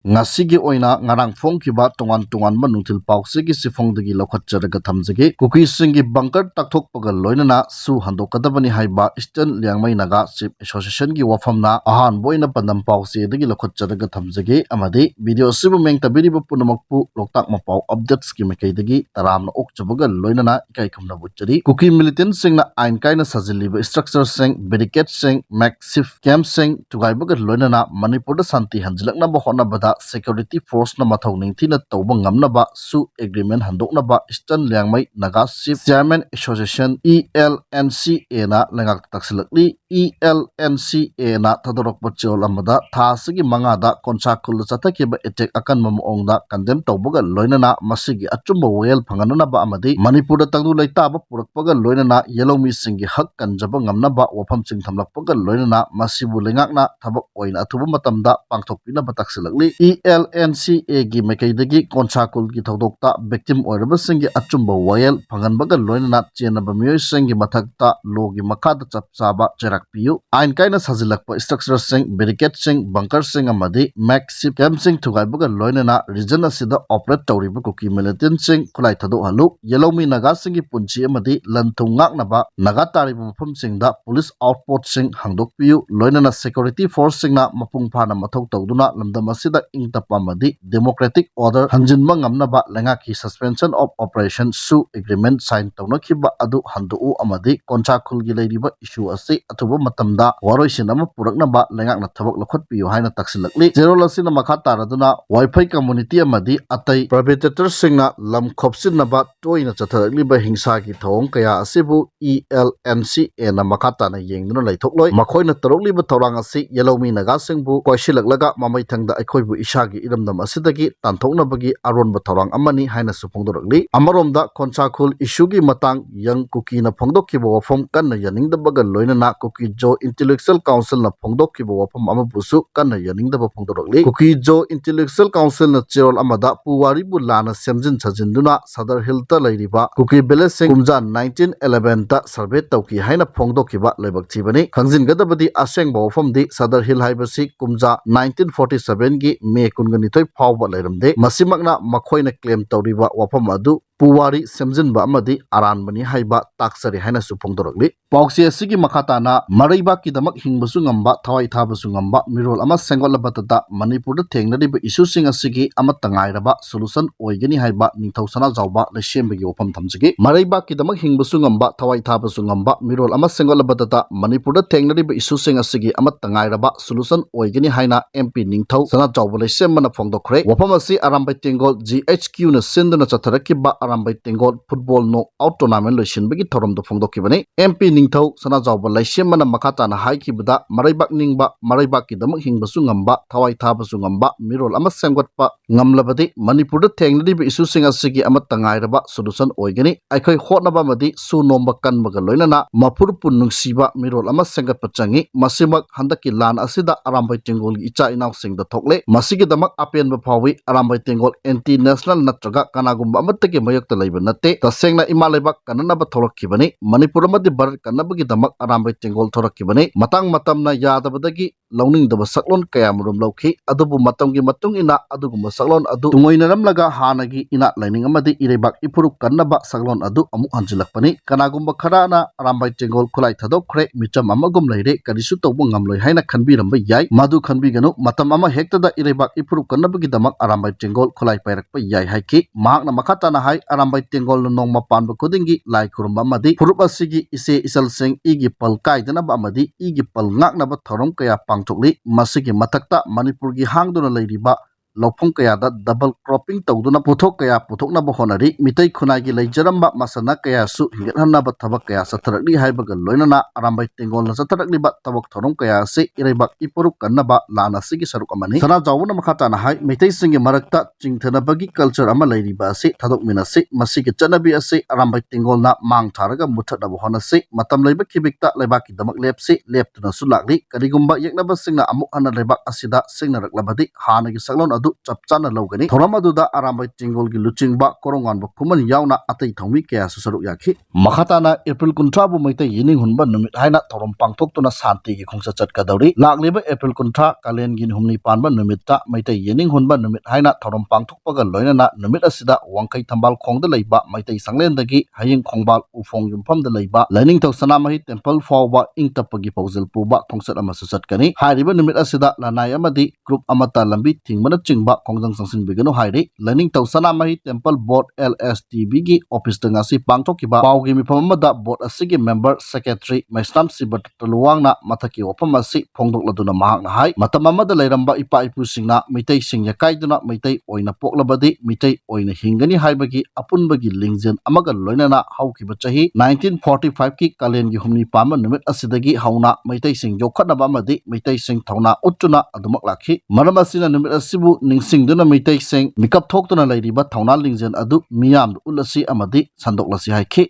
Ngasigi oina ngarang phongkiba tongan nungthil pauksigi sifongdagi lokhatjaraga thamjagi Kukisingi Bungker Takthokpaga Loinana su Handokadbni haiba Eastern Liangmei Naga Chief Association gi wafamna ahan boina pandam pausi dagi lokhatjaraga thamjagi amadi video sibu meng tabiriba punamakpu loktak mapau updates ki mekaidagi taramna okchabaga Loinana ikai khumna butchari Kuki militant singna ain kaina sajiliba structure sing barricade sing makeshift camp sing tugaibaga Loinana Manipur da santi hanjilakna ba honabada security force na mathau ningthina tawba ngamnaba su agreement handoknaba Eastern Liangmei Naga Chief Chairman Association ELNCA na lengak taksilakli ELNCA na thadorokpa chol amada thasigi mangada konchakul chathakeba attack akan mamongda condemn tawbaga Loinana masigi achumba wel phanganaba amadi Manipur da tangdu leitaba purakpaga Loinana yelomi singi hak kanjaba ngamnaba wafam sing thamlakpaga Loinana masibu lengakna thabak oina athuba matamda pangthokpina bataksilakli ELNCA gi mekaidagi konchakul gi thodokta victim oirabasing gi achumba wayel phanganbaga Loinana chenaba miyoi gi mathakta logi makhada chapchaba cherakpiyu ain kaina sajilakpa structure sing barricade sing bunker sing amadi makeshift camp sing thugaibaga Loinana region asida operate tawriba Kuki militant sing khulai thado halu yelomi naga sing gi punchi amadi lanthung ngaknaba naga tariba mafam singda police outpost sing hangdokpiyu Loinana security force singna mapung phana mathau tawduna lamdam asida ingtapa amadi democratic order hanjinba ngamnaba lengaki suspension of operation su agreement sign tawnakiba adu handuu amadi konchakul gi leiriba issue asi athuba matamda waroisin ama puraknaba lengakna thabak lokhatpiyu haina taksilakli zerol asina makha taraduna wifi community amadi atai perpetrators singna lam khopsinaba toina chatharakliba hingsa gi thawong kaya asibu ELNCA na makha tana yengduna leithokloi makhoina tarokliba thawrang asi yelomi naga singbu koisilaklaga mamai thangda aikhoibu ishagi iramdam asidagi tanthoknabagi aronba thawrang amani haina supongdorokli amaromda konchakul issue gi matang yang Kuki na phongdokkiba wafam kanna yaningdabaga Loinana Kuki Jo Intellectual Council na phongdokkiba wafam amabusu kanna yaningdaba phongdorokli Kuki Jo Intellectual Council na cherol amada puwari bu lana semjin chajinduna Sadar Hill ta leiriba Kuki village sing kumja 1911 ta survey tawki haina phongdokkiba leibak thibani khangjingadabadi asengba wafam di Sadar Hill haibasi kumja 1947 gi May 19 phawba leiramde masimakna makhoina claim tawriba wafam adu puwari semjinba amadi aranbani haiba taksari haina supongdorokli pauksi asigi makhatana maraiba kidamak hingbasu ngamba thawai thabasu ngamba mirol ama sengolabatata Manipur da thengnariba issue sing asigi ama tangairaba solution oigani haiba ningthausana jawba lesembagi wafam thamjigi maraiba kidamak hingbasu ngamba thawai thabasu ngamba mirol ama sengolabatata Manipur da thengnariba issue sing asigi ama tangairaba solution oigani haina MP ningthau sana jawba lesembana phongdokhre wafam asi arambai tengol GHQ na sinduna chatharakiba arambai tengol football knockout tournament loisinbagi thoramdo phongdokkibani MP ningthau sana jawba laisembana makhatana haikibada maraibak ningba maraibak kidamak hingbasu ngamba thawai thabasu ngamba mirol ama sengwatpa ngamlabadi Manipur da thengnariba issue sing asigi ama tangairaba solution oigani aikhoi hotnaba madi su nomba kanbaga Loinana mapur pun nungsiba mirol ama sengatpa changi masimak handaki lan asida arambai tengol gi icha inaw singda thokle masigi damak apenba phawi arambai tengol anti national natraga kanagumba amatagi mayakta leiba natte tasengna imalebak kananaba thorakkibani Manipur amadi Bharat kanabagi damak arambai tengol thorakkibani matang matamna yadabadagi launingdaba saklon kayamrum lawkhi adubu matamgi matung ina adugumba saklon adu tungoinaramlaga hanagi ina laining amadi irebak ipuruk kannaba saklon adu amu hanjilakpani kanagumba kharana arambai tengol khulai thadokkhre micham amagum leire karisu tawba ngamloi haina khanbiramba yai madu khanbiganu matam ama hektada irebak ipuruk kannabagi damak arambai tengol khulai pairakpa yai haiki mahakna makhatana hai arambai tengol nongma panba kudingi lai kurumba amadi furup asigi ise isal sing igi pal kaidanaba amadi igi pal ngaknaba thorom kaya pangthokli masigi mathakta Manipur gi hangduna leiriba lawphong kaya da double cropping tawduna puthok kaya puthoknaba honari mitai khunai gi leijaramba masana kaya su hingathanaba thabak kaya satharakli haibaga Loinana arambai tengol na satharakliba tabak thorom kaya se irebak ipuruk kannaba lana sigi saruk amani sana jawuna makhatana hai mitai singi marakta chingthanabagi culture ama leiriba ase thadok minase masigi chanabi ase arambai tengol na mang tharaga muthatnaba honase matam leiba kibikta leibaki damak lepse leptuna sulakli karigumba yeknaba singna amuk hana leibak asida singna raklabadi hanagi saklon adu chapchana logani thoram aduda arambai tingol gi luchingba korongan ba kuman yauna atai thomi kaya susaruk yakhi makhatana April 13 bu maitai yining hunba numit haina thorom pangthoktuna santi gi khongsa chatkadauri lagliba April 13 kalen gi humni panba numitta maitai yining hunba numit haina thorom pangthokpaga loinana numit asida wangkai thambal khongda leiba maitai sanglendagi haying khongbal ufong yumfamda leiba learning to sanamahi temple fawba ingtapagi pauzil puba khongsat ama susatkani hariba numit asida lanai amadi group amata lambi thingmana chingba khongjang sangsin bigano hairi learning to sanamahi temple board LSTB gi office tangasi pangthokiba pawgi mifam amada board asigi member secretary maisnam sibat luwangna mathaki wafam asi phongdokladuna mahakna hai matam amada leiramba ipa ipusingna mitai singya kaiduna mitai oina poklabadi mitai oina hingani haibagi apunbagi lingzen amaga loinana haukiba chahi 1945 ki kalen gi humni pama numit asidagi hauna mitai sing yokhatnaba amadi mitai sing thauna uttuna adumak lakhi maram asina numit asibu ningsingduna mitai sing mikap thoktuna leiriba thauna lingzen adu miyam ulasi amadi sandoklasi haikhi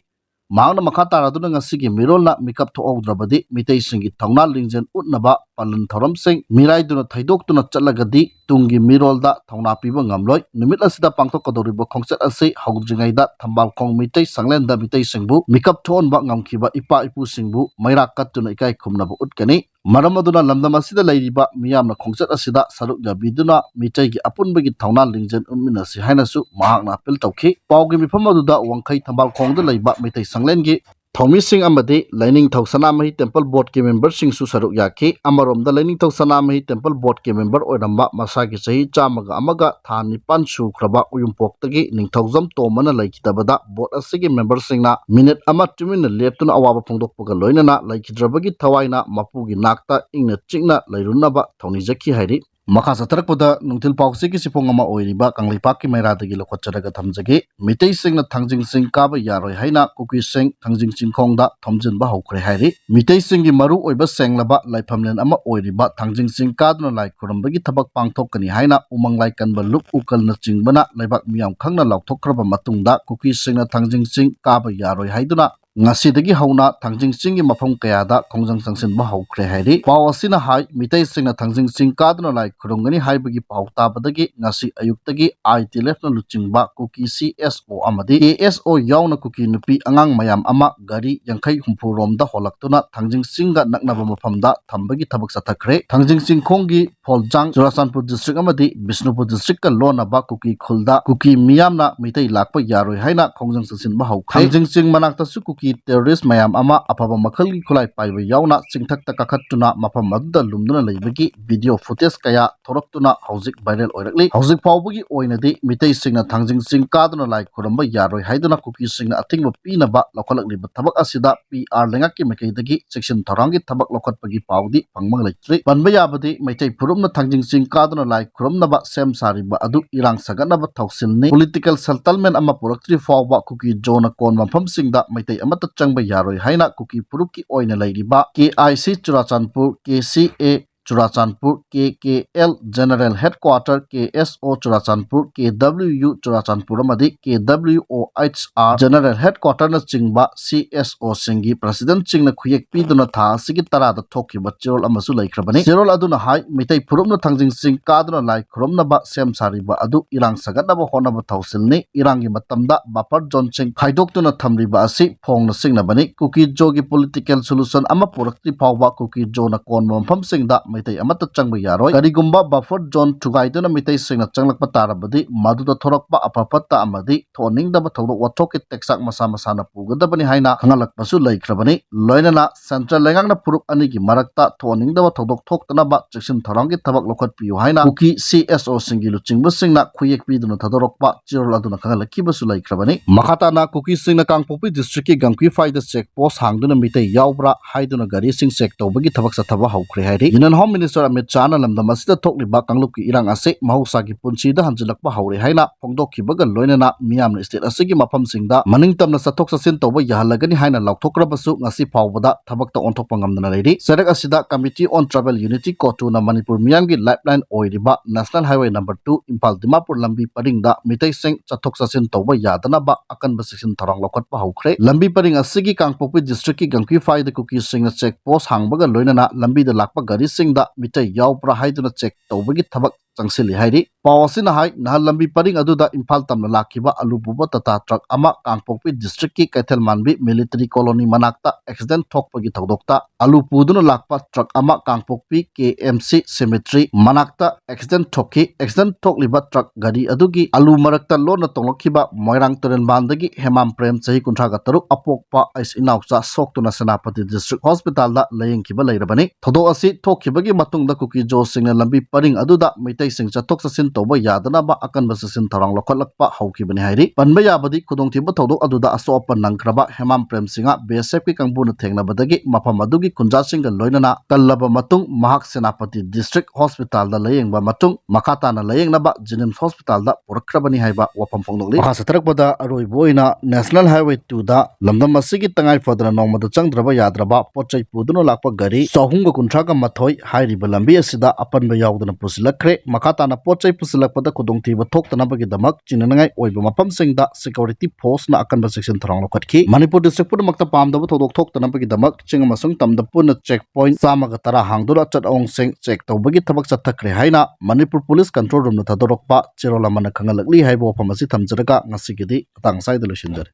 Maangna makataraduna ngasigi mirolna mikap thoogdrabadi mitai singi thauna lingzen utnaba palan thoram sing miraiduna thaidokduna chatlagadi tungi mirolda thauna piba ngamloi numit asida pangthokadoriba khongchat ase haugdringaida thambal khong mitai sanglenda mitai singbu mikap thonba ngamkhiba ipa ipu singbu mairak kattuna ikai khumnaba utkani maram aduna lamdam asida leiriba miyamna khongchat asida saruk yabiduna mitai gi apunbagi thauna lingzen umminasi hainasu mahakna apel tawkhi pawgi mifam aduda wangkai thambal khongda leiba mitai sanglengi Thomi Singh amadi Lining Thau Sanamahi Temple Board ke member Singh su saruk yakhi amaromda Lining Thau Sanamahi Temple Board ke member oiramba masagi sahi chamaga amaga thani pan su khraba uyumpoktagi ningthaujam tomana laikidabada board asigi member singna minute ama tumin leptuna awaba phongdokpaga loinana laikidrabagi thawaina mapugi nakta ingna chingna lairunaba thoni jakhi hairi Maka satarakpada nungtil pauksigi sipong ama oiriba kanglipaki mairadagi lokhotcharaga thamjagi mitei singna thangjing sing kaba yaroi haina Kukisingi thangjing singkhongda thomjinba hokre hairi mitei singi maru oiba senglaba laifamlen ama oiriba thangjing sing kaduna lai khurambagi thabak pangthokani haina umanglai kanba luk ukalna chingbana laibak miyam khangna lauthokraba matungda Kukisingna thangjing sing kaba yaroi haiduna ngasidagi hauna thangjing singi mafam kayada khongjang sangsinba hokre hairi paw asina hai mitai singna thangjing sing kaduna lai khurungani haibagi paw tabadagi ngasi ayuktagi ITLF na luchingba Kuki CSO amadi ASO yauna Kuki nupi angang mayam ama gari yangkai humpu romda holaktuna thangjing singa naknaba mafamda thambagi thabak sathakre thangjing sing khonggi Pholjang Churachandpur district amadi Bishnupur district ka lonaba Kuki khulda Kuki miyamna mitai lakpa yaroi haina khongjang sangsinba hokre thangjing sing manakta su Kuki terrorist mayam ama apaba makhalgi khulai paiba yauna chingthakta kakhattuna mafam adda lumduna leibagi video footage kaya thoraktuna hauzik viral oirakli hauzik fawbagi oinadi mitai singna thangjing sing kaduna lai khuramba yaroi haiduna Kuki singna athingba pinaba lokhalakliba thabak asida PR lengakki mekaidagi section thorangi thabak lokhatpagi pawdi phangmang leitri panba yabadi maitai phurumna thangjing sing kaduna lai khurumnaba sem sariba adu irang saganaba thausilni political settlement ama puraktri fawba Kuki zona kon mafam singda maitai amata changba yaroi haina Kuki puruki oina lairiba KIC Churachandpur KCA Churachandpur KKL General Headquarter KSO Churachandpur KWU Churachandpur amadi KWOHR General Headquarter na chingba CSO singi President chingna khuyek piduna tha sigi tarada thokiba chirol amasu laikhrabani chirol aduna hai mitai phurumna thangjing sing kaduna lai khurumna ba sem sariba adu irang sagatnaba honaba thausilni irangi matamda buffer zone ching khaidoktuna thamriba asi phongna singna bani Kuki jogi political solution ama purakti phawba Kuki jona konma mafam singda mitai amata changba yaroi karigumba buffer zone thugaiduna mitai singna changlakpa tarabadi maduda thorakpa apapatta amadi thoningdaba thawdok wathokki teksak masa masana pugadabani haina khangalakpasu laikhrabani loinana central lengangna puruk anigi marakta thoningdaba thawdok thoktanaba cheksin thorangi thabak lokhatpiu haina Kuki CSO singi luchingba singna khuyek piduna thadorokpa chirol aduna khangalakhibasu laikhrabani makhatana Kuki singna Kangpokpi district ki Gangkui faida check post hangduna mitai yaubra haiduna gari sing check tawbagi thabak sathaba haukhre hairi Union Home Minister Amit Shah na lamdam asida thokliba kanglupki irang ase mahusagi punsida hanjilakpa haure haina phongdokhibaga loinana miyamna state asigi mafam singda maningtamna sathok sasin tawba yahalagani haina lauthokrabasu ngasi phawbada thabakta onthokpa ngamdana leiri serak asida Committee on Travel Unity Kotu na Manipur miyamgi lifeline oiriba National Highway number 2 Impal Dimapur lambi paringda mitai sing chathok sasin tawba yadanaba akanba section tharang lokhatpa haukre lambi paring asigi Kangpokpi district ki Gangkui faida Kuki singna check post hangbaga loinana lambi da lakpa gari singda mitai yaupra haiduna check tawbagi thabak चंगसिली हाइरी पाव असिना high नहल लंबी purring अदुदा Imphal तमना लाखिबा अलू पुबा तता truck अमा Kangpokpi district की Kaithal Manbi military colony मनाक्ता accident थोकपगी थौदोक्ता अलू पुदुना Lakpa truck अमा Kangpokpi KMC cemetery मनाक्ता accident थोकी accident थोकलिबा truck गाड़ी अदुगी अलू मरक्ता लोना तोंगलखिबा मोइरांग तुरेन बांदगी हेमाम प्रेम चही कुंथ्रागा तरुक अपोकपा आइस इनाउचा सोक्तुना सेनापति डिस्ट्रिक्ट हॉस्पिटल दा लयंखिबा लैरबनी थौदोक असि थोखिबगी मतुंगदा कुकी जो सिंगना लंबी परिंग अदुदा मैतै सिंग चथोक चसिन तौबा यादनबा अकनबा चसिन थौरांग लौखटलक्पा हौखिबनी हाइरी पनबा याबदी खुदोंथिबा थौदोक अदुदा असोअपा नंख्रबा हेमाम प्रेम सिंगा BSF की कंबुना थेंगनबदगी मफम अदुगी कुंजासिंगा लोइनना कल्लबा मतुंग महाक सेनापति डिस्ट्रिक्ट हॉस्पिटल दा लयेंगबा मतुंग मखाताना लयेंगनबा जिनिम्स हॉस्पिटल दा पुरखरबनी हाइबा वफम फोंदोगली मखा सतरकपदा अरोइबोइना नेशनल हाईवे 2 दा लमदम असिगी तंगाई फदना नोंमदा चंगद्रबा याद्रबा पोचै पुदुनो लाकपा गाड़ी 300 मथोई हाइरिबा लंबी असिदा अपनबा यावदना पुसिलखरे मखाताना पोचै पुसिलकपदा खुदोंथिबा थोक्तनबगिदमक चिननगाई ओइबा मफमसिंगदा सिक्योरिटी फोर्स ना अकनबा सेक्शन थरांग लौखटखि मणिपुर डिस्ट्रिक्ट पुनमक्ता पामदबा थौदोक थोक्तनबगिदमक चिंग अमसुंग तमदा पुन चेक पॉइंट 110 हांगदुरा चटओंगसिंग चेक तौबगी थबक चथखरे हाइना मणिपुर पुलिस कंट्रोल रूम ना थदोरकपा चिरोला मन खंगलकली हाइबो वफम असि थमजरगा ngasiगidi तंगसाइद लोसिनजर।